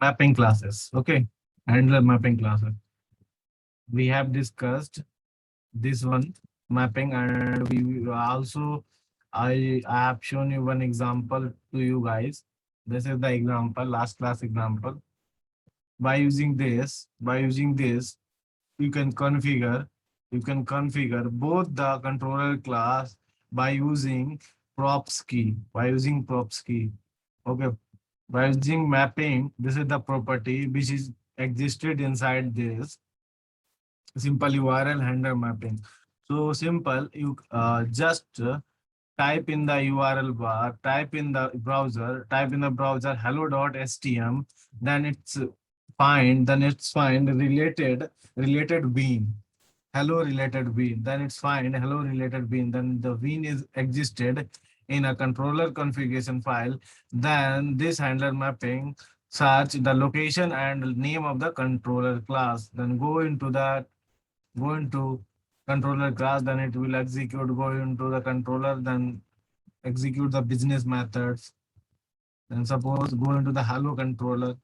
mapping classes. Okay, handler mapping classes. We have discussed this one mapping, and we also I have shown you one example to you guys. This is the example, last class example. By using this, you can configure both the controller class by using props key. Okay. By using mapping, this is the property which is existed inside this simple URL handler mapping. So simple, you just type in the URL bar, type in the browser hello.htm, then it's find related bean. Hello related bean. Then it's find hello related bean. Then the bean is existed in a controller configuration file. Then this handler mapping search the location and name of the controller class. Then go into controller class, then it will execute, go into the controller, then execute the business methods. Then suppose go into the hello controller,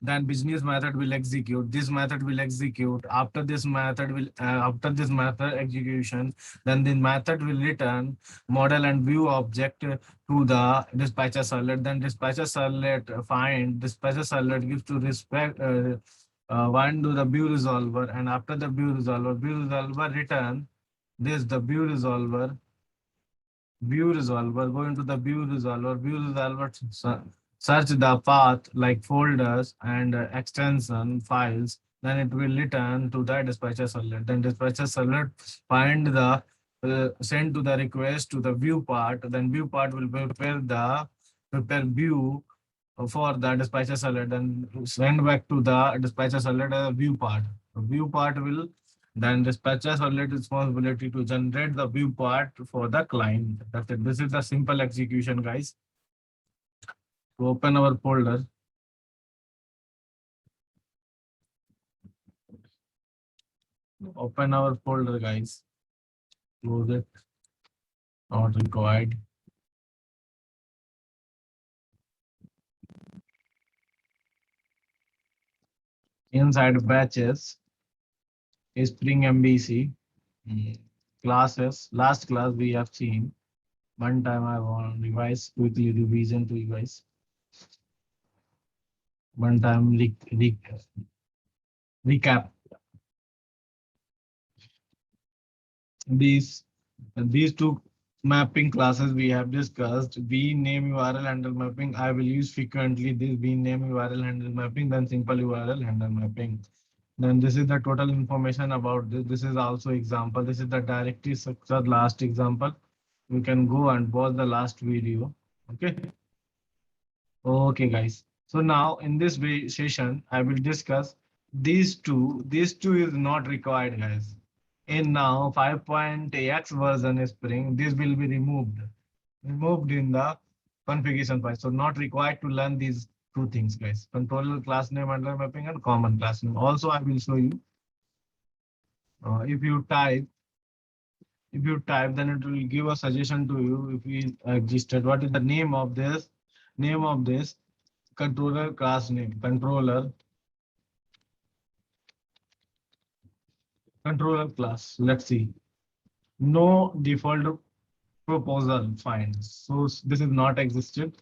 then business method will execute. This method will execute. After this method execution, then the method will return model and view object to the dispatcher servlet. Then dispatcher servlet find dispatcher servlet gives to respect one to the view resolver, and after the view resolver return this the view resolver go into the view resolver search the path like folders and extension files, then it will return to the dispatcher servlet. Then dispatcher servlet find the send to the request to the view part, then view part will prepare view for the dispatcher servlet, then send back to the dispatcher servlet view part. The view part will then dispatcher servlet responsibility to generate the view part for the client. That's it. This is the simple execution, guys. To open our folder, guys. Close it. Not required. Inside batches, Spring MVC classes. Last class we have seen. One time I want revise quickly revision to you guys. One time recap. These two mapping classes we have discussed. Bean name URL handle mapping. I will use frequently this bean name URL handle mapping, then simple URL handle mapping. Then this is the total information about this. This is also example. This is the directory structure last example. You can go and watch the last video. Okay. Okay, guys. So now in this session, I will discuss these two. These two is not required, guys. In now 5.x version Spring, this will be removed in the configuration file. So not required to learn these two things, guys. Controller class name under mapping and common class name. Also, I will show you. If you type, then it will give a suggestion to you if we existed. What is the name of this? Name of this controller class name. Controller class. Let's see. No default proposal find. So this is not existed.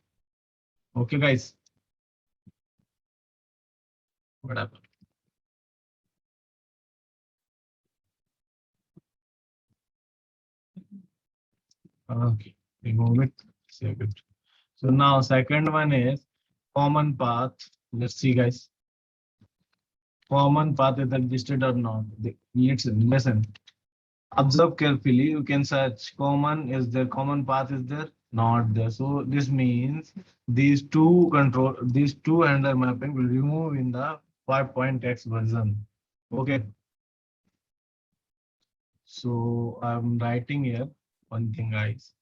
Okay, guys. What happened? Okay, remove it. Save it. So now second one is common path. Let's see, guys. Common path is existed or not. Listen. Observe carefully. You can search common. Is there common path? Is there not there? So this means these two handler mapping will remove in the 5.x version. Okay. So I'm writing here one thing, guys.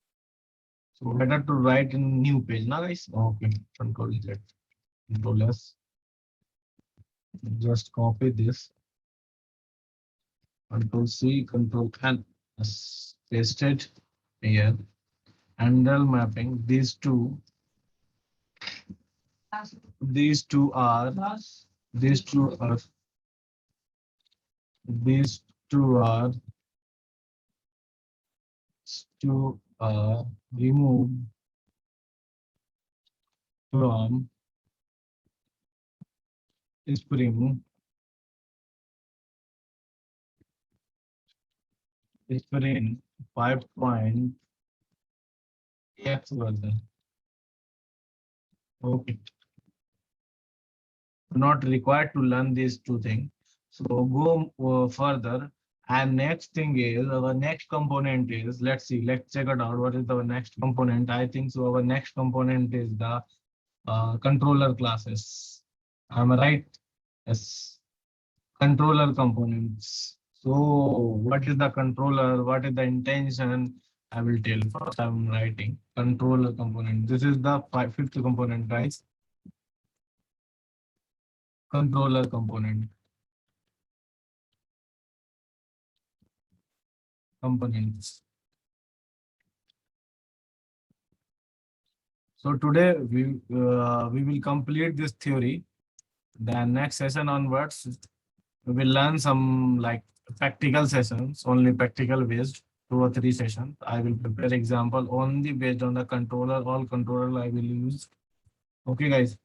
So better to write in new page, now, guys. Okay. Control Z. Control S. Just copy this. Control C. Control N. Paste it here. Handle mapping. These two These two are these two are these two are to remove from spring spring 5.x version. Okay, not required to learn these two things. So go further. And next thing is our next component is, let's see, let's check it out. What is our next component? I think so. Our next component is the controller classes. Am I right? Yes. Controller components. So what is the controller? What is the intention? I will tell. First, I'm writing controller component. This is the fifth component, guys. Controller component. Components. So today we will complete this theory. Then next session onwards, we will learn some like practical sessions, only practical based, 2 or 3 sessions. I will prepare example only based on the controller. All controller I will use. Okay, guys.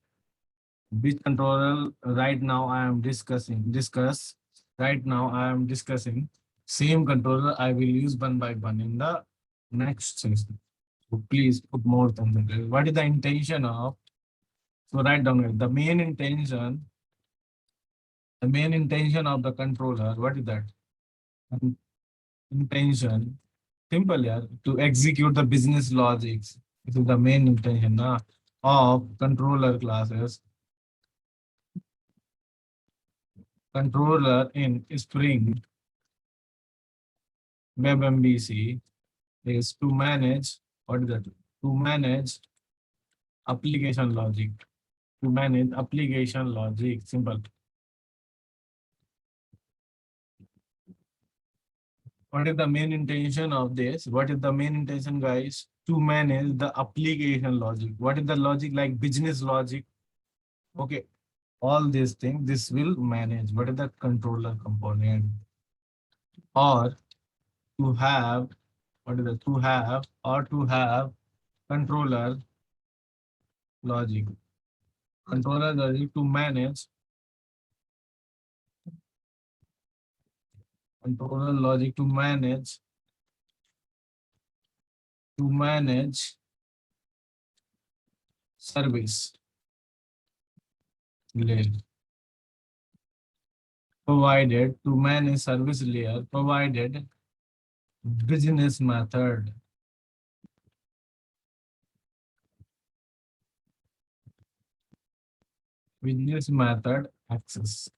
Which controller right now I am discuss. Right now I am discussing same controller I will use one by one in the next session. So please put more concentration. What is the intention of? So write down it. The main intention of the controller. What is that? Intention. Simple, yeah. To execute the business logics. This is the main intention of controller classes. Controller in Spring WebMVC is to manage, what is that? To manage application logic. To manage application logic. Simple. What is the main intention of this? What is the main intention, guys? To manage the application logic. What is the logic? Like business logic. Okay. All these things, this will manage. What is the controller component? Or to have, what is the to have, or to have controller logic. Controller logic to manage. Controller logic to manage service layer, provided to manage service layer, provided business method. Business method access.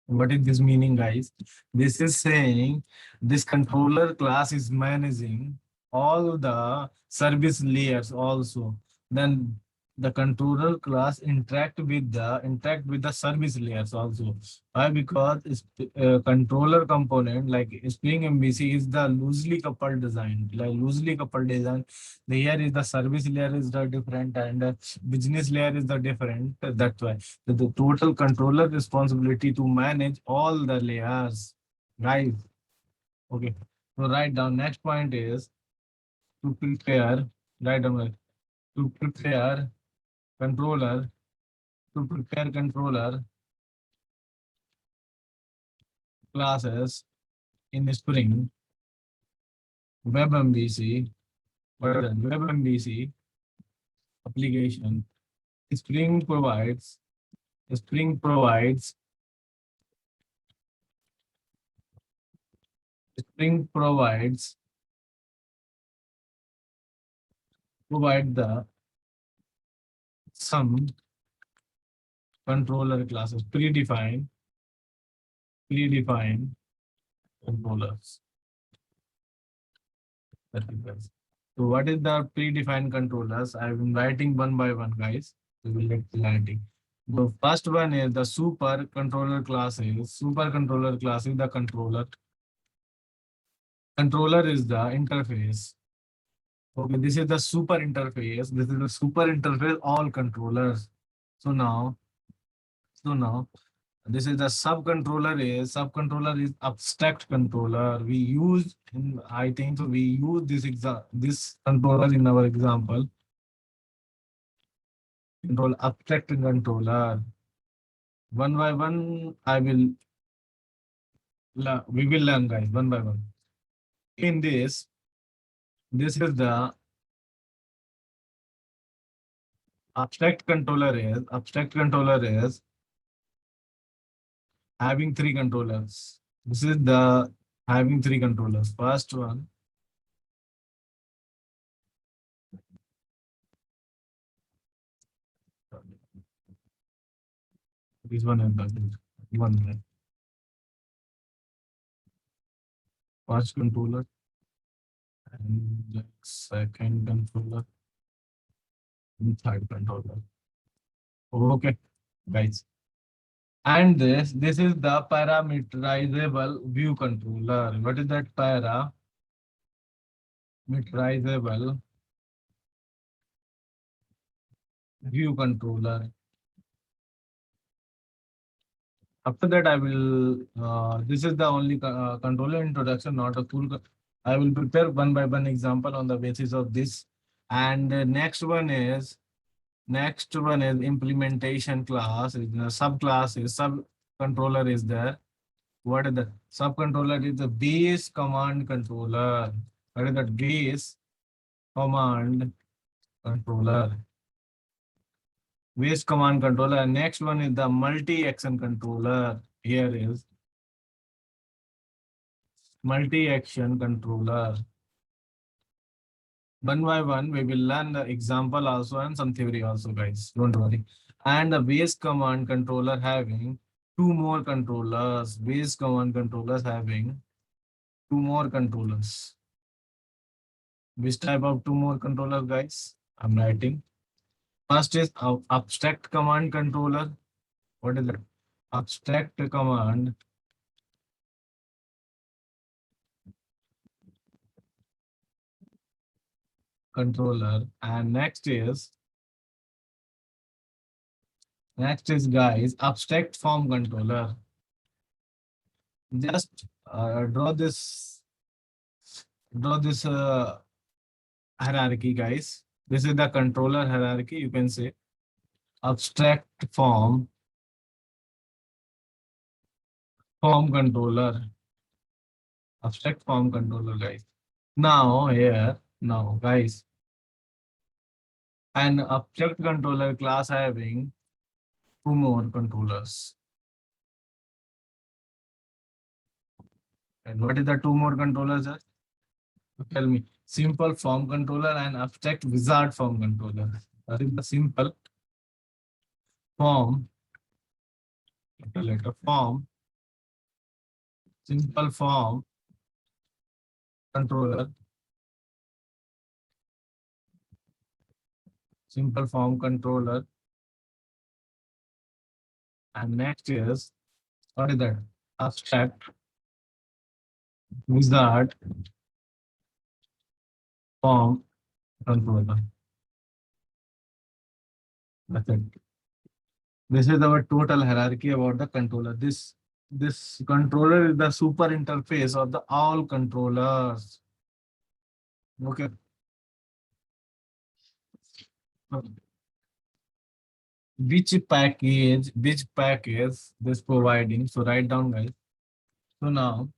What is this meaning, guys? This is saying this controller class is managing all the service layers also. Then the controller class interact with the service layers also. Why? Because it's, controller component like Spring MVC is the loosely coupled design. Like loosely coupled design. The here is the service layer is the different and business layer is the different. That's why the total controller responsibility to manage all the layers, guys. Okay, so write down. Next point is to prepare. Write down to prepare controller. To prepare controller classes in Spring WebMVC. What is that? WebMVC application. Spring provides. Spring provides. Spring provides. Provide the some controller classes, predefined controllers. So what is the predefined controllers? I've been writing one by one, guys. We will get clarity. The first one is the super controller classes. Super controller class is the controller. Controller is the interface. Okay, this is the super interface. This is the super interface, all controllers. So now, so now, this is the subcontroller is abstract controller. We use in, I think so we use this controller in our example. Control abstract controller. One by one, we will learn guys one by one. In this is the abstract controller is having three controllers. This is the having three controllers. First one, this one is the one. First controller and the second controller and third controller. Okay, guys. And this is the parameterizable view controller. What is that parameterizable view controller? After that, I will. This is the only controller introduction, not a full. I will prepare one by one example on the basis of this. And next one is implementation class. Subclass is sub controller is there. What is the subcontroller? Is the base command controller. What is that base command controller? Base command controller. And next one is the multi-action controller. Here is multi-action controller. One by one, we will learn the example also and some theory also, guys. Don't worry. And the base command controller having two more controllers. Base command controllers having two more controllers. Which type of two more controllers, guys? I'm writing. First is abstract command controller. What is it? Abstract command controller. And next is guys, abstract form controller. Just draw this hierarchy, guys. This is the controller hierarchy. You can say abstract form controller. Abstract form controller, guys. Now, guys, an object controller class having two more controllers. And what is the two more controllers? Tell me. Simple form controller and abstract wizard form controller. That is the simple form, letter form, simple form controller, simple form controller. And next is, what is that? Abstract wizard form controller. That's it. This is our total hierarchy about the controller. This controller is the super interface of the all controllers. Okay. Which package this providing? So write down, guys. So now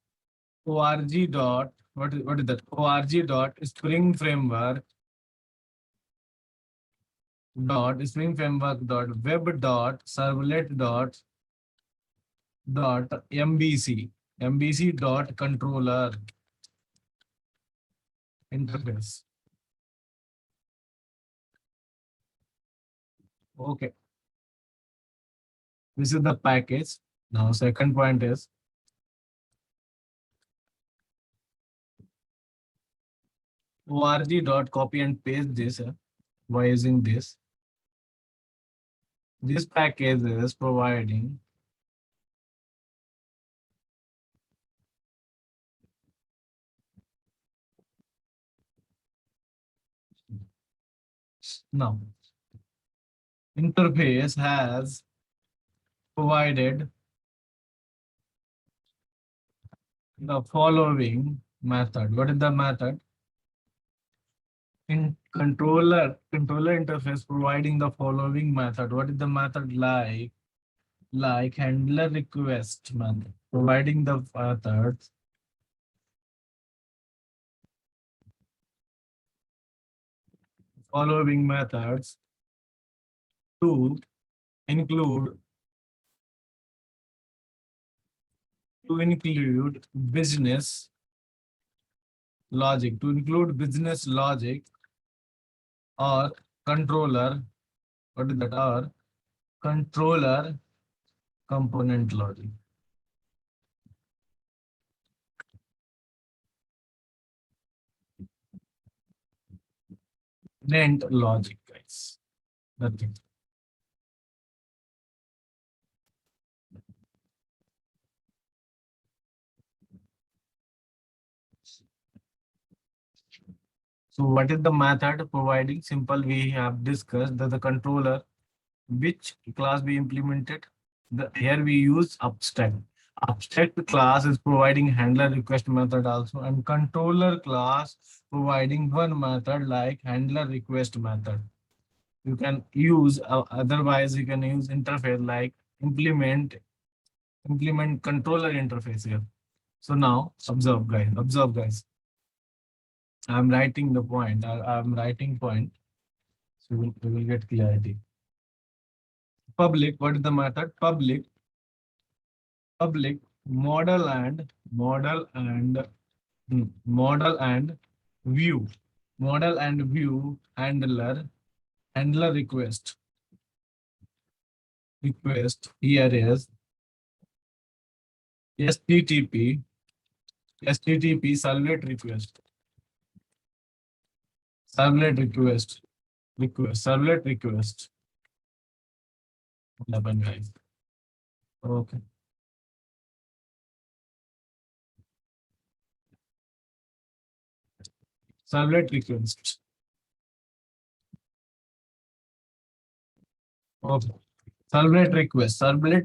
org dot what is that? Org dot spring framework dot web dot servlet dot mbc dot controller interface. Okay, this is the package. Now second point is org dot copy and paste this by using this. This package is providing Now, interface has provided the following method. What is the method? In controller interface providing the following method. What is the method? Like handler request method, providing the methods following methods to include business logic, to include business logic or controller. What is that? Or controller component logic. NAND logic, guys. Nothing. So what is the method providing? Simple, we have discussed that the controller, which class we implemented. Here we use abstract. Abstract class is providing handler request method also, and controller class providing one method like handler request method. You can use, otherwise you can use interface like implement controller interface here. So now observe guys. I'm writing the point. I'm writing point. So we will get clarity. Public, what is the method? Public model and model and view. Model and view handler request. Request here is HTTP servlet request. Servlet request. Servlet request. What happened, guys? Okay. Servlet request. Okay. Servlet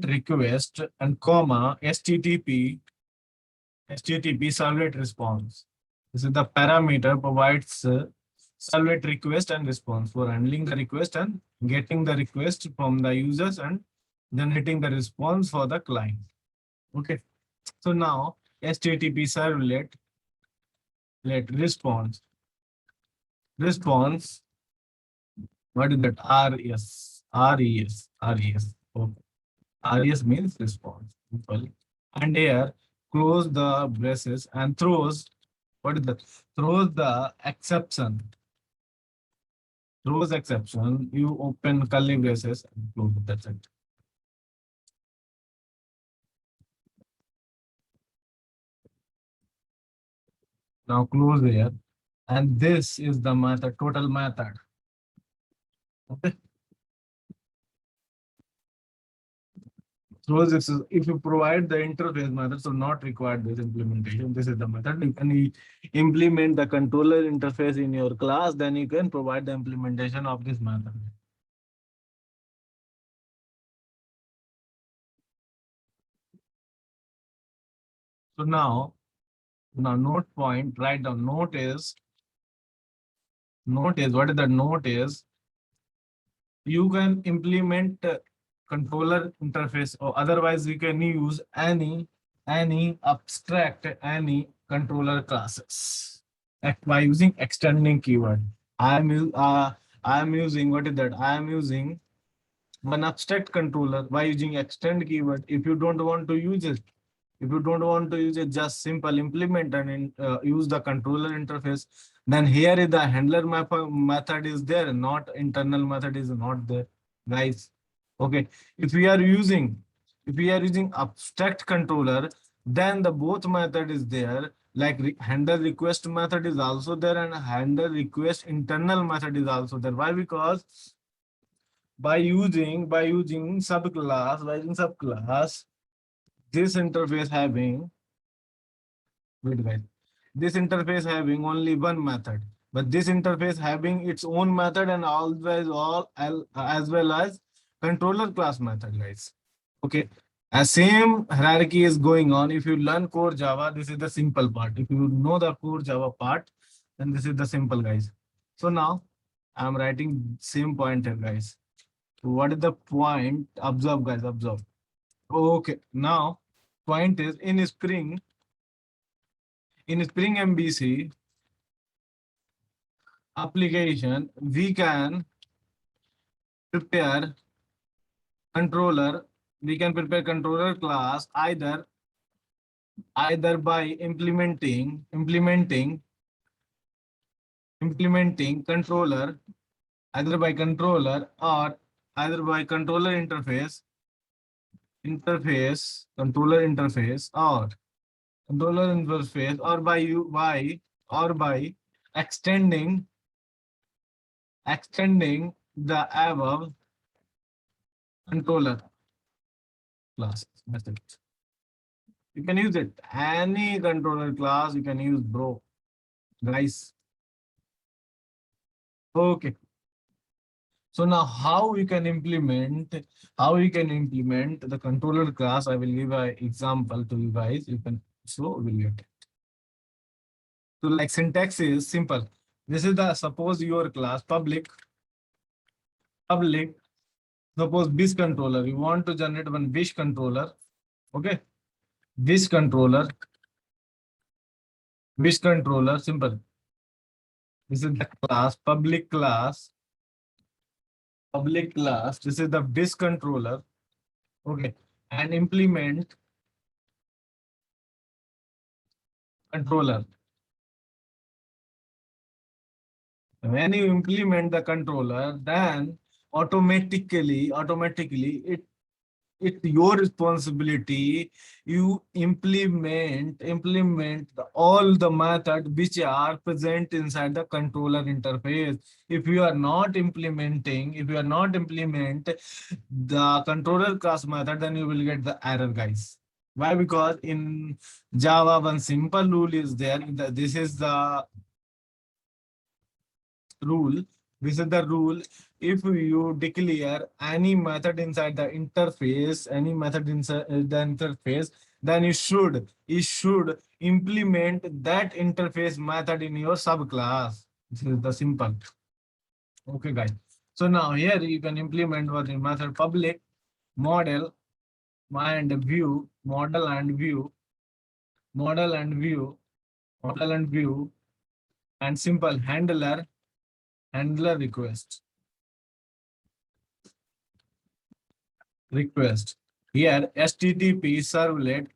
request and comma HTTP servlet response. This is the parameter provides servlet request and response for handling the request and getting the request from the users and generating the response for the client. Okay. So now HTTP servlet response. What is that? RES. Okay. RES means response. Simple. And here close the braces and throws, what is that? Throws the exception. Throws exception. You open curly braces and close it. That's it. Now close here. And this is the method, total method. Okay. So this is, if you provide the interface method, so not required this implementation. This is the method. You can implement the controller interface in your class, then you can provide the implementation of this method. So now note point, write down note is what is the note is, you can implement controller interface, or otherwise you can use any abstract, any controller classes by using extending keyword. I am using, what is that? I am using one abstract controller by using extend keyword. If you don't want to use it, just simple implement and use the controller interface. Then here is the handler method is there, not internal method is not there, guys. Okay. If we are using abstract controller, then the both method is there. Like handler request method is also there, and handler request internal method is also there. Why? Because by using subclass, this interface having, wait guys, this interface having only one method. but this interface having its own method and always as well as controller class method, guys. Okay. A same hierarchy is going on. If you learn core Java, this is the simple part. If you know the core Java part, then this is the simple, guys. So now I'm writing same point here, guys. What is the point? Observe, guys, observe. Okay, now point is in Spring MVC application, we can prepare controller, we can prepare controller class either by implementing controller, either by controller or either by controller controller interface or by extending the above controller class method. You can use it. Any controller class you can use, bro. Guys. Okay. So now how we can implement the controller class? I will give an example to you guys. You can so will get it. So like syntax is simple. This is the suppose your class public. Suppose this controller. You want to generate one wish controller. Okay. Wish controller. Simple. This is the class, public class. This is the wish controller. Okay. And implement controller. When you implement the controller, then automatically it's your responsibility. You implement all the method which are present inside the controller interface. If you are not implement the controller class method, then you will get the error, guys. Why? Because in Java, one simple rule is there. This is the rule. This is the rule. If you declare any method inside the interface, then you should implement that interface method in your subclass. This is the simple. Okay, guys. So now here you can implement what the method public model and view, model and view, and simple handler request. Here HTTP servlet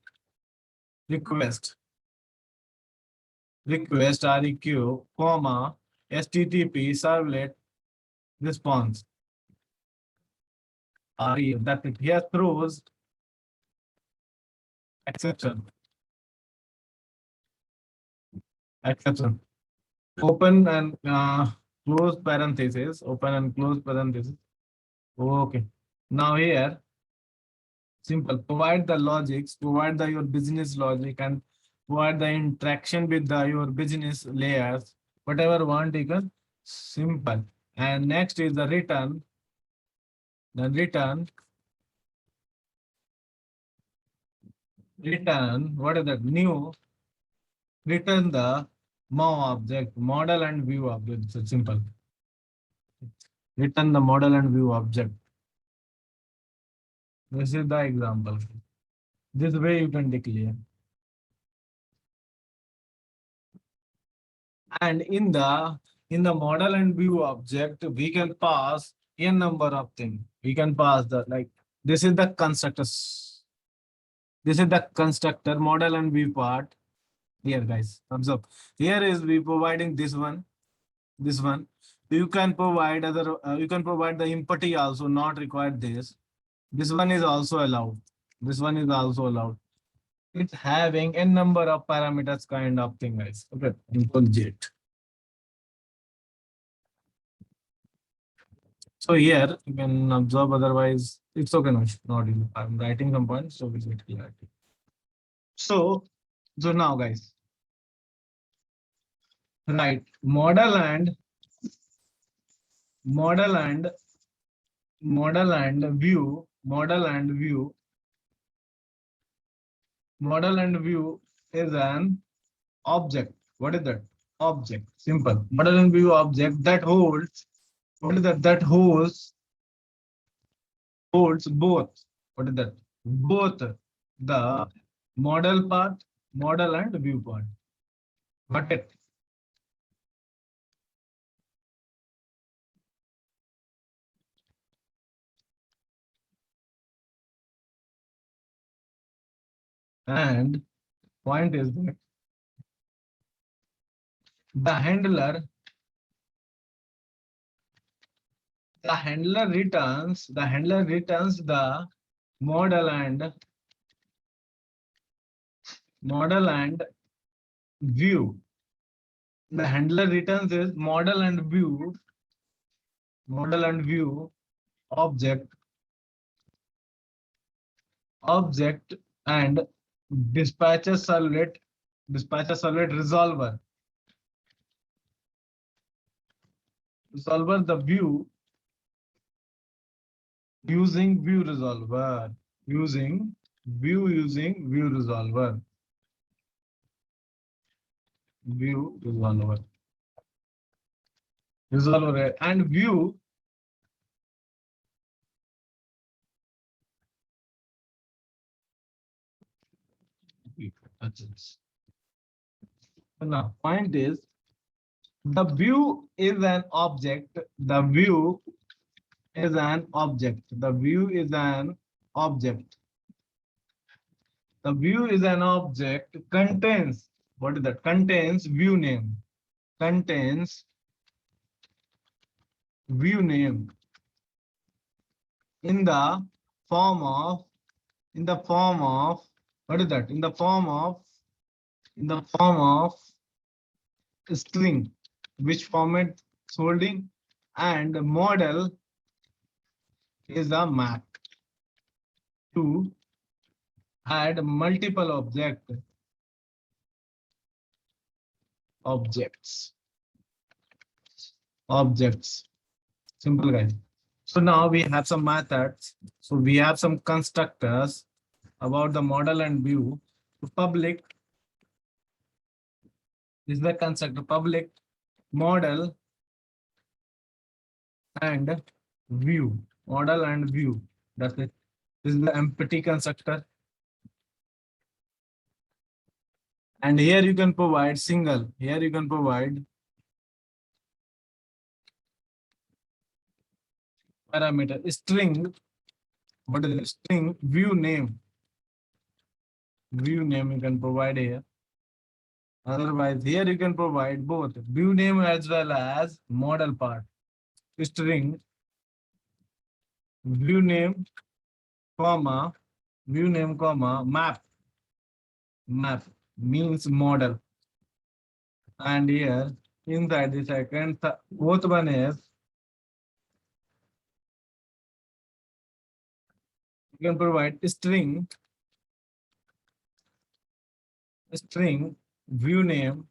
request REQ, comma HTTP servlet response. That it here throws exception. Open and close parenthesis. Okay. Now here, simple. Provide the logics, your business logic, and provide the interaction with your business layers. Whatever want you can. Simple. And next is the return. Then return. What is that? New. Return the object, model and view object. So simple. Return the model and view object. This is the example. This way you can declare. And in the model and view object, we can pass a number of things. We can pass the this is the constructors. This is the constructor model and view part. Here, guys, observe. Here is we providing this one. You can provide other. You can provide the empathy also. Not required this. This one is also allowed. It's having a number of parameters kind of thing, guys. Okay, jet. So here you can observe, otherwise it's okay. No, not enough. I'm writing some points, so we get clarity. So now, guys, Right. Model and model and view is an object. What is that? Object. Simple. Model and view object that holds, what is that? That holds both. What is that? Both the model part, model and view part. Got it? And point is that the handler returns the model and view. The handler returns is model and view object and dispatcher servlet resolver the view using view resolver using view resolver and view touches. Now point is the view is an object. The view is an object. The view is an object. The view is an object contains, what is that? Contains view name. Contains view name in the form of, what is that? In the form of string, which format holding, and model is a map to add multiple objects. Simple, guys. So now we have some methods. So we have some constructors about the model and view. Public is the constructor, public, model and view. Model and view. That's it. This is the empty constructor. And here you can provide single. Here you can provide parameter string. What is it? String view name. View name you can provide here. Otherwise, here you can provide both view name as well as model part. String view name, comma, map. Map means model. And here inside the second, both one is you can provide string view name.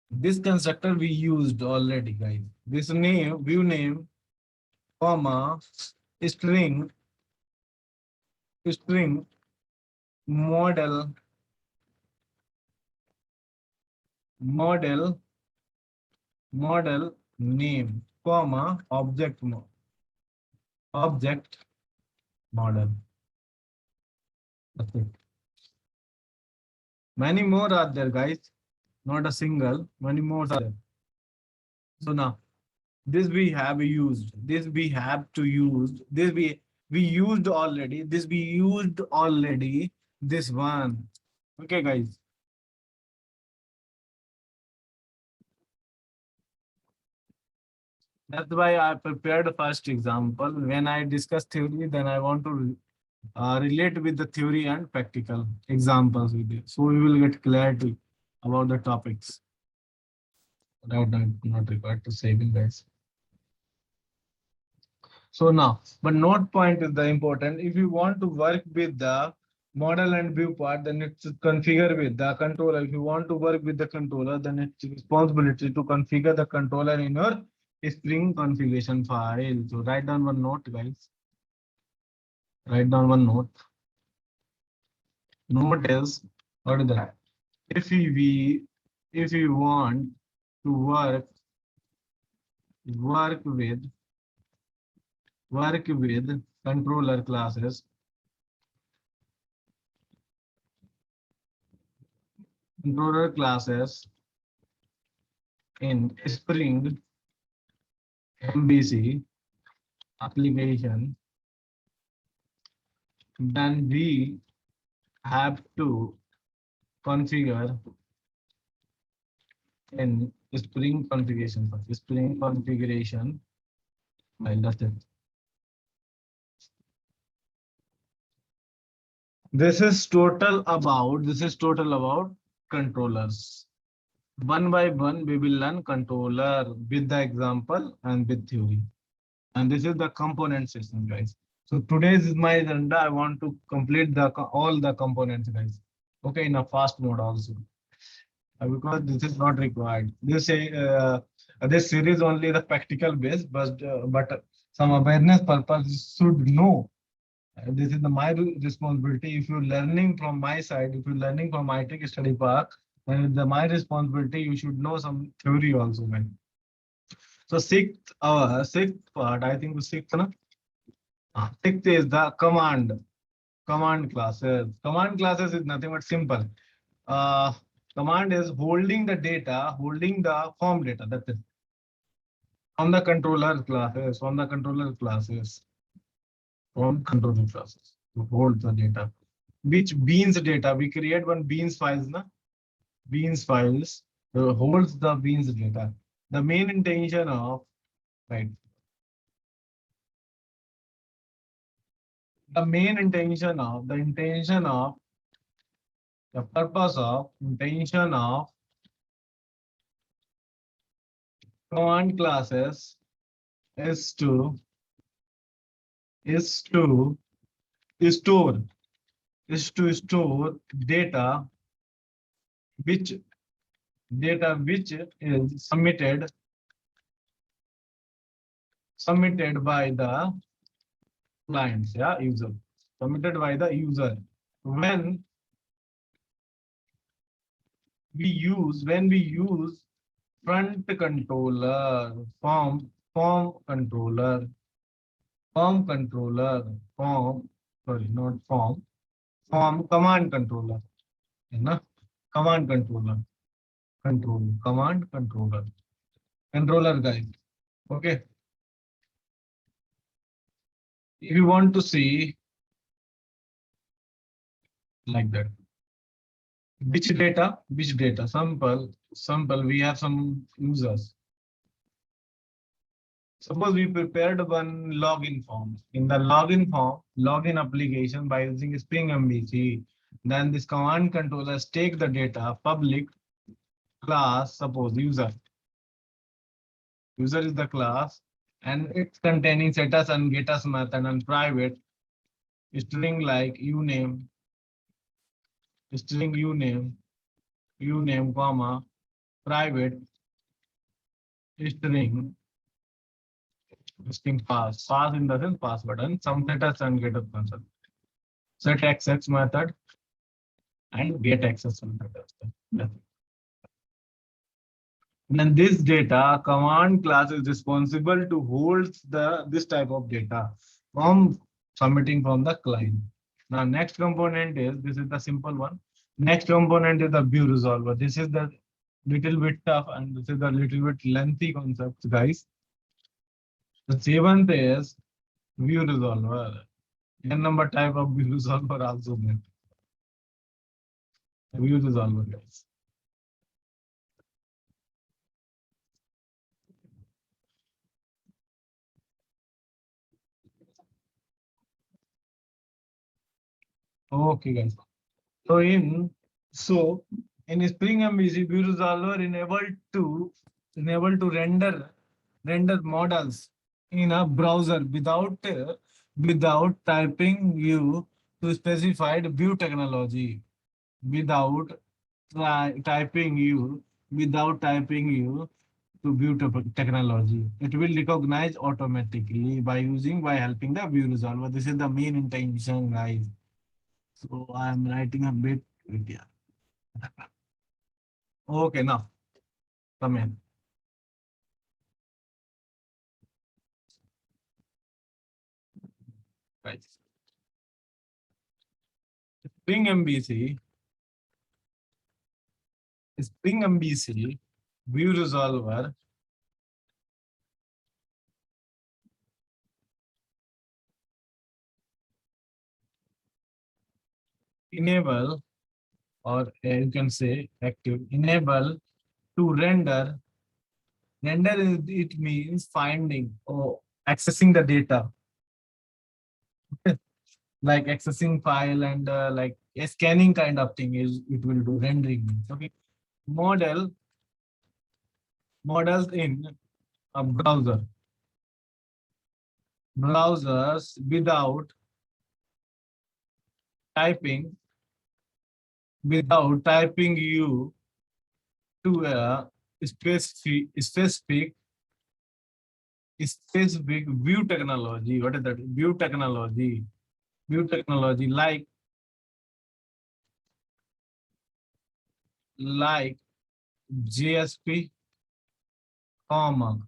This constructor we used already, guys. This name, view name, comma, string model name, comma, object model. That's it. Many more are there, guys. Not a single, many more are there. So now this we have used, this we have to use, this we used already, this one. Okay, guys. That's why I prepared the first example. When I discuss theory, then I want to relate with the theory and practical examples with it. So we will get clarity about the topics. Not required to saving, guys. So now, but note point is the important. If you want to work with the model and view part, then it's configure with the controller. If you want to work with the controller, then it's responsibility to configure the controller in your Spring configuration file. So write down one note, guys. Write down one note. Note is what is that? If we want to work with controller classes, in Spring MVC application, then we have to configure in Spring configuration file. Spring configuration file. That's it. This is total about controllers. One by one, we will learn controller with the example and with theory. And this is the component system, guys. So today's is my agenda. I want to complete all the components, guys. Okay, in a fast mode also. Because this is not required. This series only the practical base, but some awareness purpose should know. This is my responsibility. If you're learning from my side, if you're learning from my tech study park, then it's my responsibility. You should know some theory also, man. So sixth part, I think the sixth, no? Sixth is the command classes. Command classes is nothing but simple. Uh, Command is holding the data, holding the form data. That's it. From the controller classes, to hold the data. Which beans data? We create one beans files, na? Beans files holds the beans data. The main intention of right. The main intention of the purpose of intention of command classes is to store data which is submitted by the clients, yeah, user, submitted by the user. When we use front controller, form controller, sorry, not form command controller, na? Command controller, controller guys. Okay. If you want to see like that, which data, sample, we have some users. Suppose we prepared one login form. In the login application by using Spring MVC, then this command controllers take the data, public class, suppose user. User is the class, and it's containing setus and getus method and private string like uname, comma, private string pass in the sense pass button, some setus and getus method. Set access method and get access method. Then this data command class is responsible to hold this type of data from submitting from the client. Now next component is, this is the simple one. Next component is the view resolver. This is the little bit tough and this is the little bit lengthy concepts, guys. The seventh is view resolver. N number type of view resolver also there. View resolver, guys. Okay, guys. So in Spring MVC, view resolver enabled to render models in a browser without typing view to specified view technology without typing you to view technology. It will recognize automatically by helping the view resolver. This is the main intention, guys. So I am writing a bit here. Okay, now come in. Right. Spring MVC, Spring MVC view resolver enable, or you can say active, enable to render. Render it means finding or accessing the data, like accessing file and like a scanning kind of thing is it will do rendering. Okay, models in a browsers without typing you to a specific view technology. What is that? View technology like JSP, comma,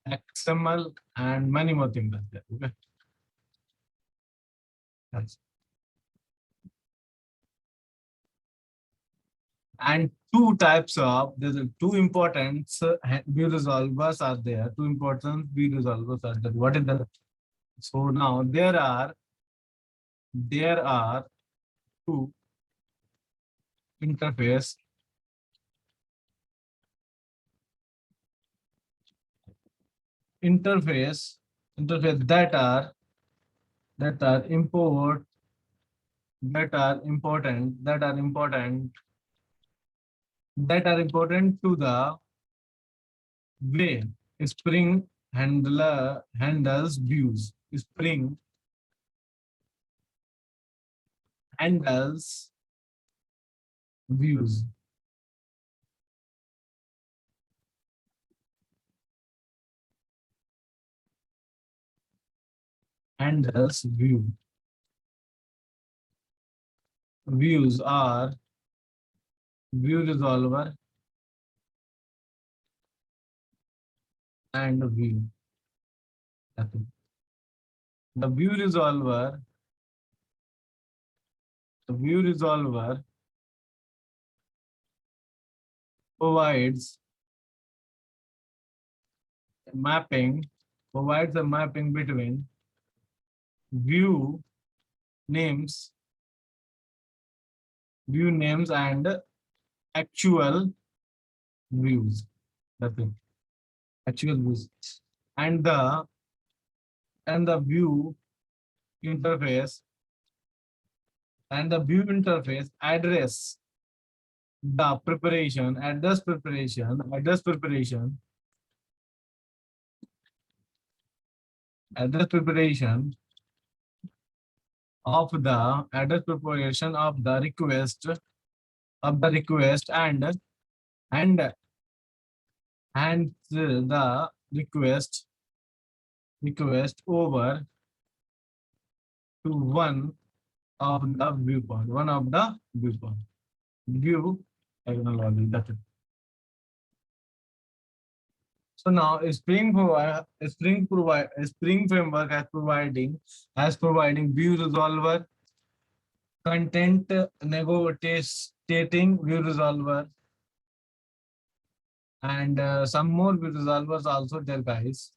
XML, and many more things like that. Okay. Yes. And two types of, there's two important view resolvers are there. Two important view resolvers are there. What is the, so now there are two interface interface interface that are import that are important to the way Spring handles views. Spring handles views. Handles view. Views are view resolver and view. The view resolver, provides mapping, provides a mapping between view names, and actual views. That's it. Actual views. And the view interface address the preparation, address preparation of the request and the request over to one of the viewport. View technology. That's it. So now Spring framework has providing view resolver, content negotiating view resolver, and some more view resolvers also there, guys.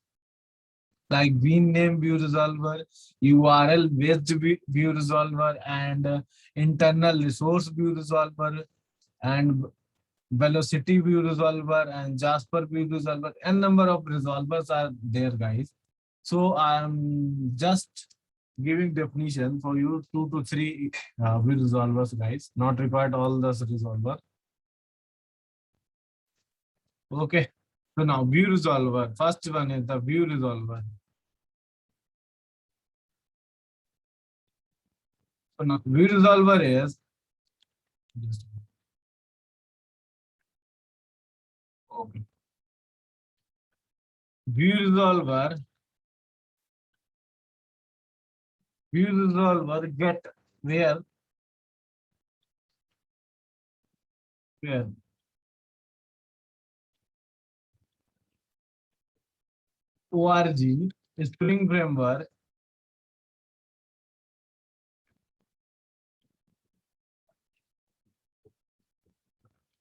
Like vname view resolver, URL based view resolver, and internal resource view resolver, and velocity view resolver, and Jasper view resolver. N number of resolvers are there, guys. So I'm just giving definition for you, 2 to 3 view resolvers, guys. Not required all the resolver. Okay. So now view resolver. First one is the view resolver. now view resolver is okay. View resolver, view resolver get where org Spring Framework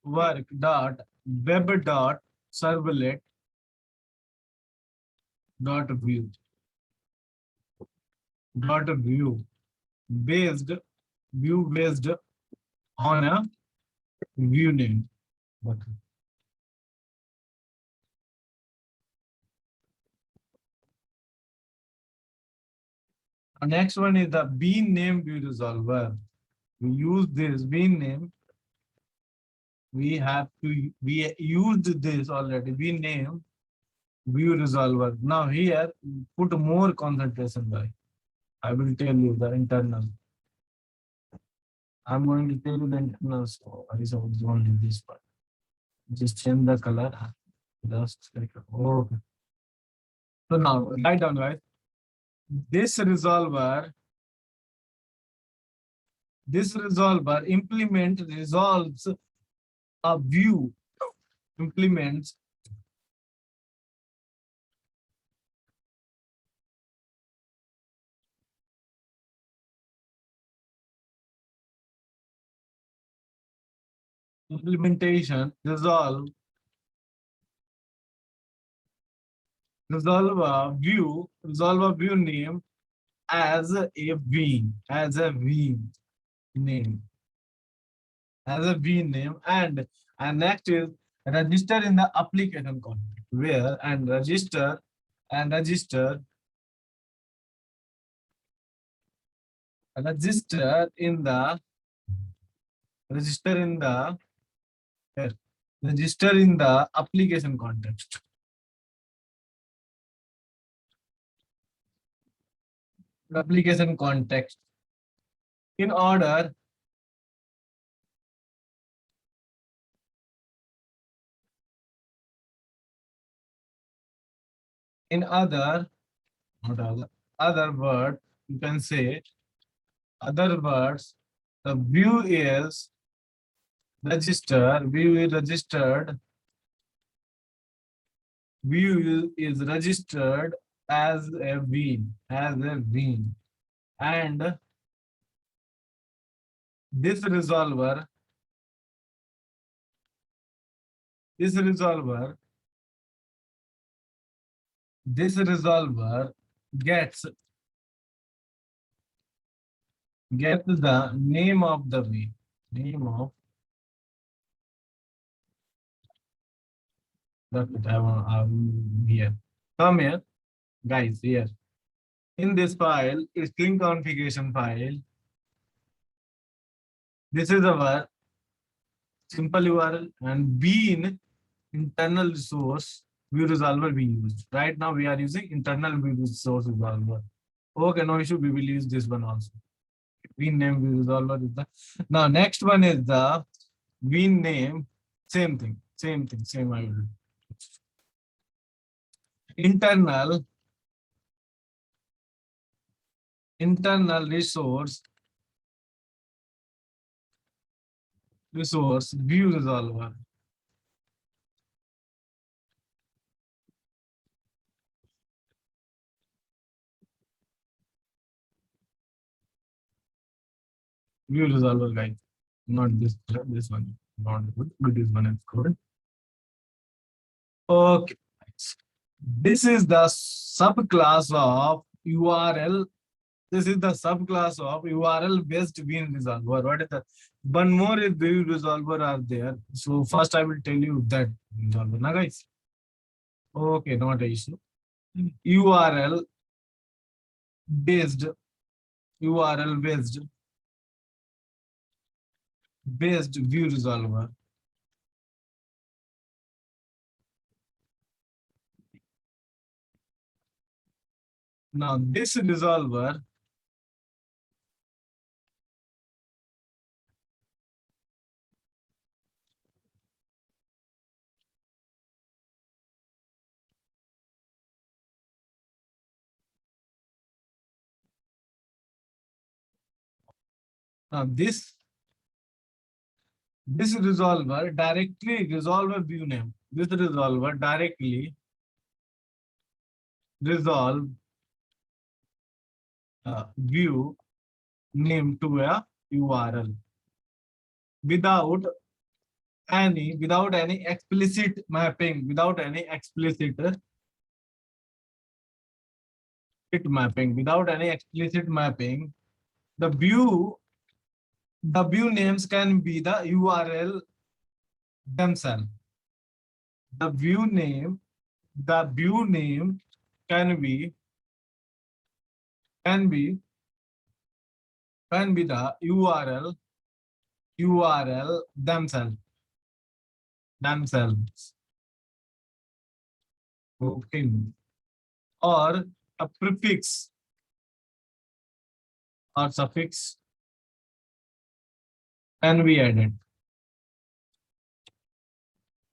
work dot web dot servlet dot view based view based on a view name. Okay. Next one is the bean name view resolver. We use this bean name. We used this already. Bean name view resolver. Now here put more concentration by. I will tell you the internal. I'm going to tell you the internal. So I is only this part. Just change the color. Just like okay. So now write down, right? This resolver implement resolves a view, implements implementation resolve a view name as a bean, name, as a bean name, and next is register in the application context where and register in the register in the register in the application context. Application context in order in other not other word you can say other words the view is registered as a bean and this resolver this resolver this resolver gets the name of the bean name of that I want here come here guys here in this file string configuration file. This is our simple URL and bean internal resource view resolver we used. Right now we are using internal view resource resolver. Okay, no issue. We will use this one also. Bean name view resolver is the now next one is the bean name. Same thing. Same I will internal resource view resolver. View resolver guys. Not this one. Not good. But this one is good. Okay. This is the subclass of URL. This is the subclass of URL based bean resolver. What is the one more is view resolver are there. So first I will tell you that resolver. Now guys. Okay, not an issue. URL based URL based view resolver. Now this resolver This resolver directly resolve a view name. This resolver directly resolve view name to a URL without any explicit mapping, without any explicit mapping. The view names can be the URL themselves. The view name can be can be the URL themselves. Okay. Or a prefix or suffix can be added.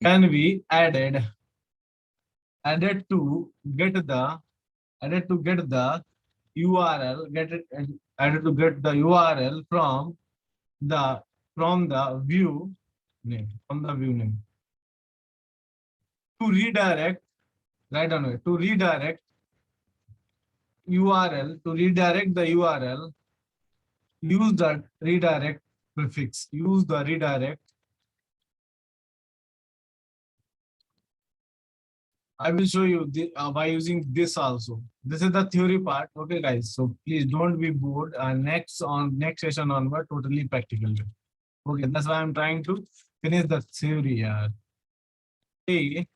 Can be added to get the URL, added to get the URL from the view name, to redirect, right on way, to redirect URL, to redirect the URL, use the redirect prefix, use the redirect. I will show you by using this also. This is the theory part. Okay, guys. So please don't be bored. Next session onward, totally practical. Okay, that's why I'm trying to finish the theory here. A,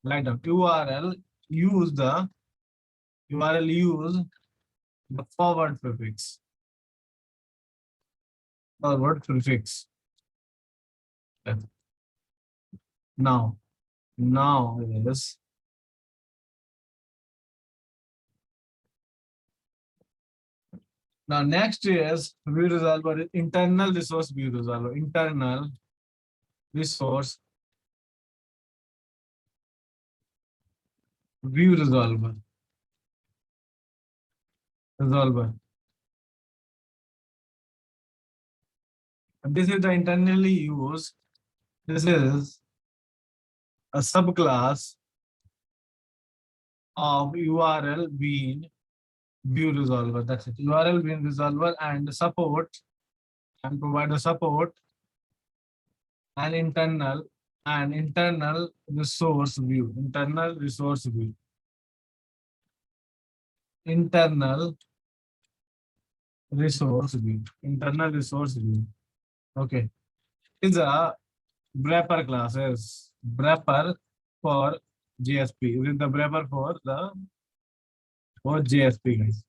write down URL. Use the forward prefix. Forward prefix. Now is. Now next is view resolver, internal resource view resolver, internal resource view resolver. This is the internally used. This is a subclass of URL being view resolver. That's it. URL being resolver and support and provide a support and internal resource view. Internal resource view. Internal resource view. Okay. Is a wrapper classes. Wrapper for JSP. Is the wrapper for JSP, guys.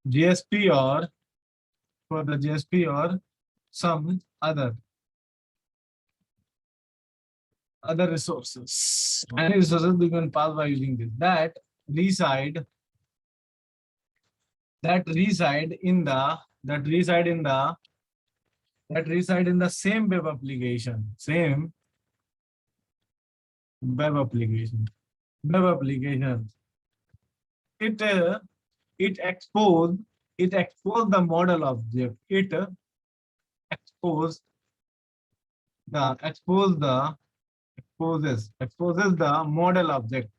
GSP or for the GSP or some other resources. Any resources we can pass by using this. That reside in the same web application. Same web application. It expose the model object. It exposes the model object.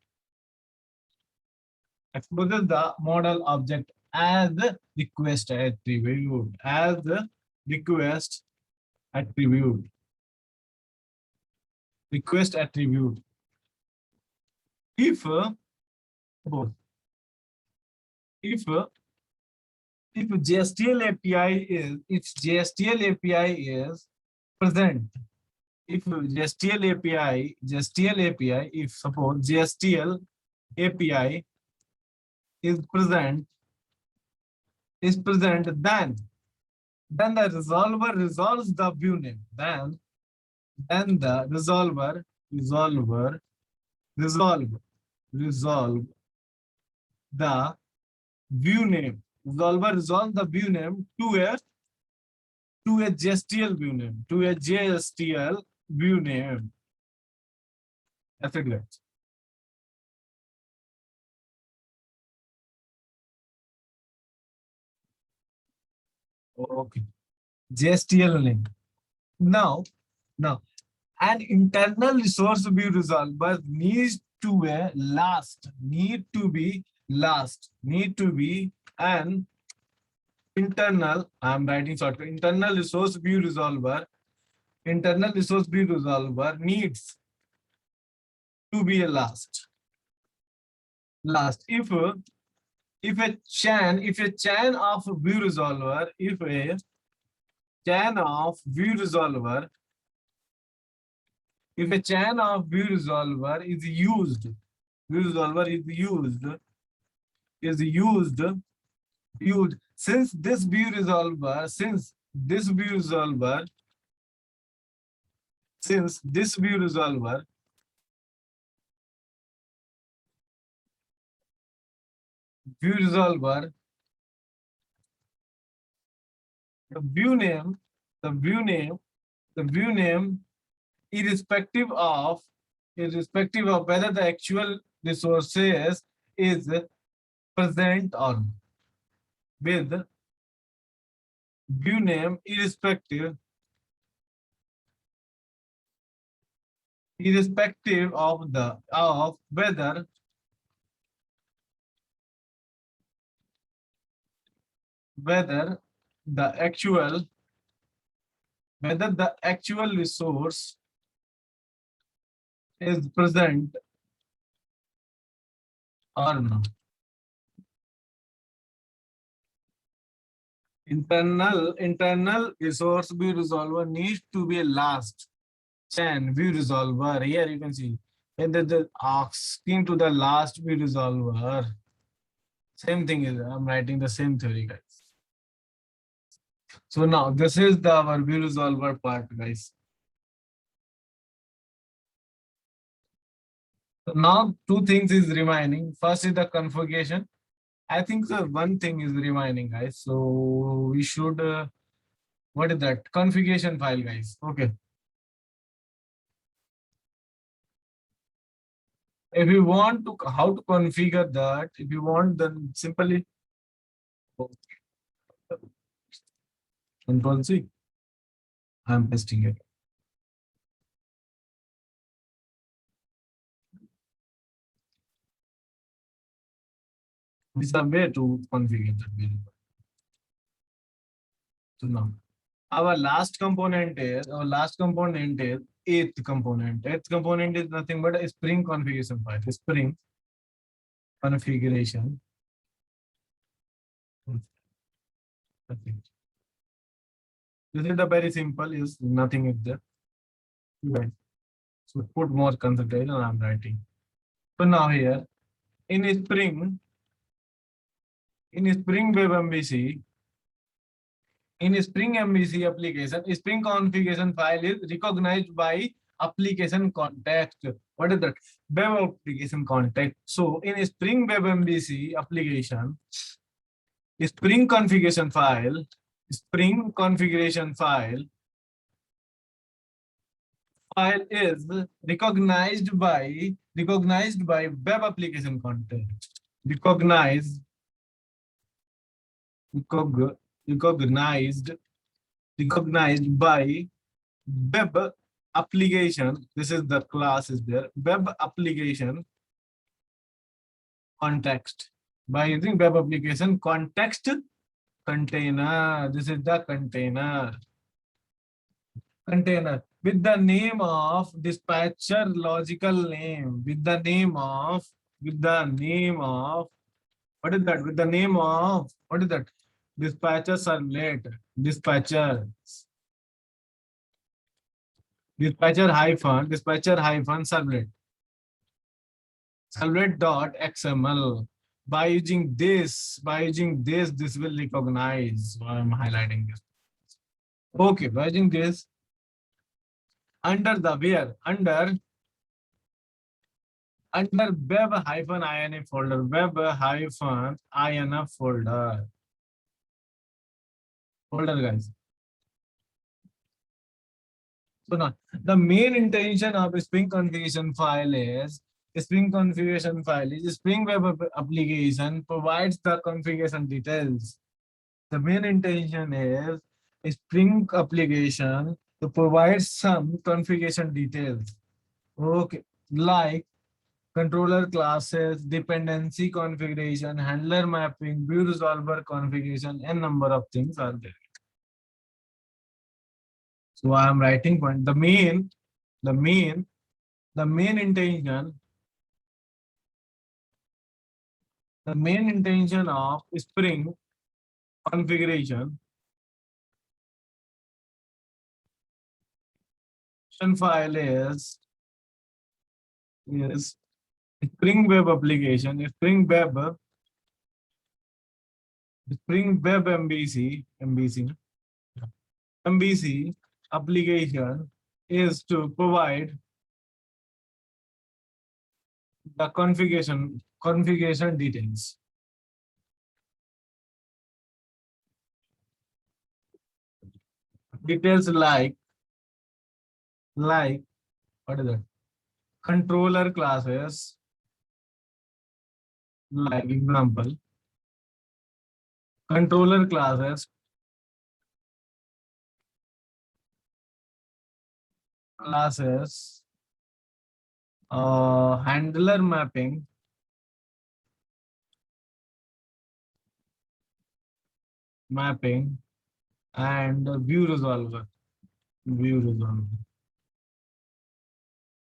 Exposes the model object as the request attribute. Request attribute. If JSTL API is present, if suppose JSTL API is present, then the resolver resolves the view name. Then the resolve the view name. Resolver resolve the view name to a JSTL view name. That's it, guys. Okay. JSTL link. Now, an internal resource view resolver needs to be last, need to be an internal, I'm writing shortcut, internal resource view resolver needs to be a last. If a chain of view resolver, if a chain of view resolver, if a chain of view resolver is used, view resolver is used, since this view resolver view resolver the view name the view name the view name irrespective of whether the actual resources is present or not. With view name irrespective of whether the actual resource is present or not. Internal resource view resolver needs to be a last chain view resolver. Here you can see, and the asking to the last view resolver. Same thing is, I'm writing the same theory, guys. So now this is the our view resolver part, guys. So now two things is remaining. First is the configuration. I think the one thing is remaining, guys. So we should, what is that? Configuration file, guys. Okay. If you want to, how to configure that, if you want, then simply Control C. I'm pasting it. This is a way to configure that variable. So now, our last component is eighth component. Eighth component is nothing but a Spring configuration file. Spring configuration. This is the very simple, is nothing is there. Right. So put more concentration, I'm writing. So now here in Spring Web MVC, in Spring MVC application, Spring configuration file is recognized by application context. What is that? Web application context. So in Spring Web MVC application, Spring configuration file is recognized by web application context. Recognized by web application. This is the class is there. Web application context. By using web application context container. This is the container with the name of dispatcher logical name. With the name of what is that? With the name of what is that? Dispatcher servlet. Dispatcher hyphen servlet. Servlet.xml. By using this, this will recognize. I'm highlighting this. Okay, by using this, under the where? Under web-inf folder. Web-inf folder, guys. So now the main intention of a Spring configuration file is Spring Web application provides the configuration details. The main intention is Spring application to provide some configuration details. Okay, like controller classes, dependency configuration, handler mapping, view resolver configuration, and number of things are there. So I am writing point. The main, the main intention, the main intention of Spring configuration file is Spring Web application, Spring Web MVC application is to provide the configuration details. Details like what is that? Controller classes, like example, controller classes, handler mapping, and view resolver. View resolver.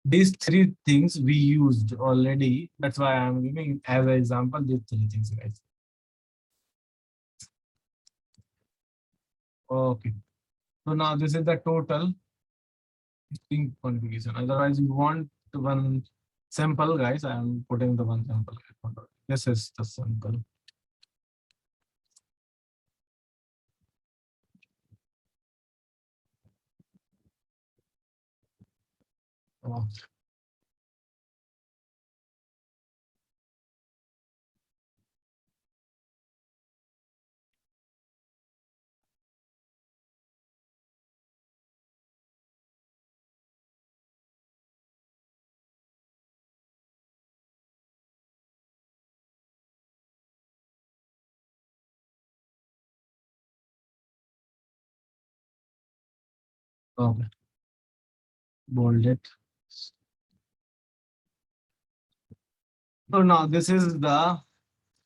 These three things we used already. That's why I'm giving as an example these three things, guys. Okay. So now this is the total string configuration. Otherwise, you want one sample, guys. I am putting the one sample. This is the sample. Oh. Okay. Bold it. So now this is the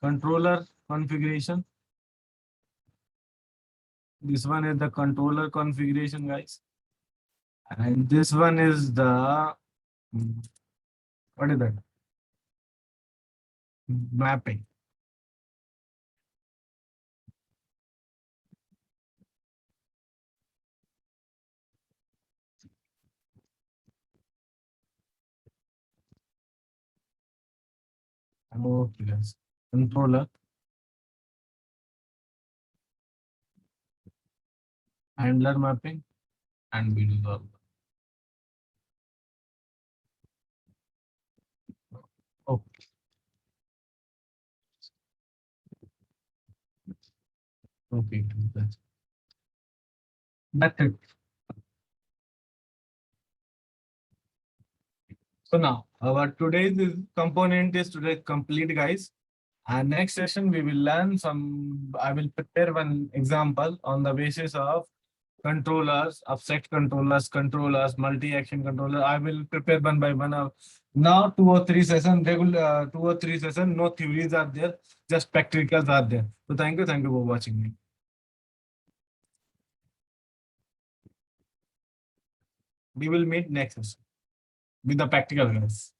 controller configuration. This one is the controller configuration, guys. And this one is the, what is that? Mapping. Okay, guys. Controller, handler mapping, and video solver. Okay. Okay. That's it. So now our today's component is today complete, guys. And next session we will learn some. I will prepare one example on the basis of controllers, object controllers, multi-action controller. I will prepare one by one. Now 2 or 3 sessions, regular 2 or 3 sessions. No theories are there, just practicals are there. So thank you for watching me. We will meet next session with the practical, guys.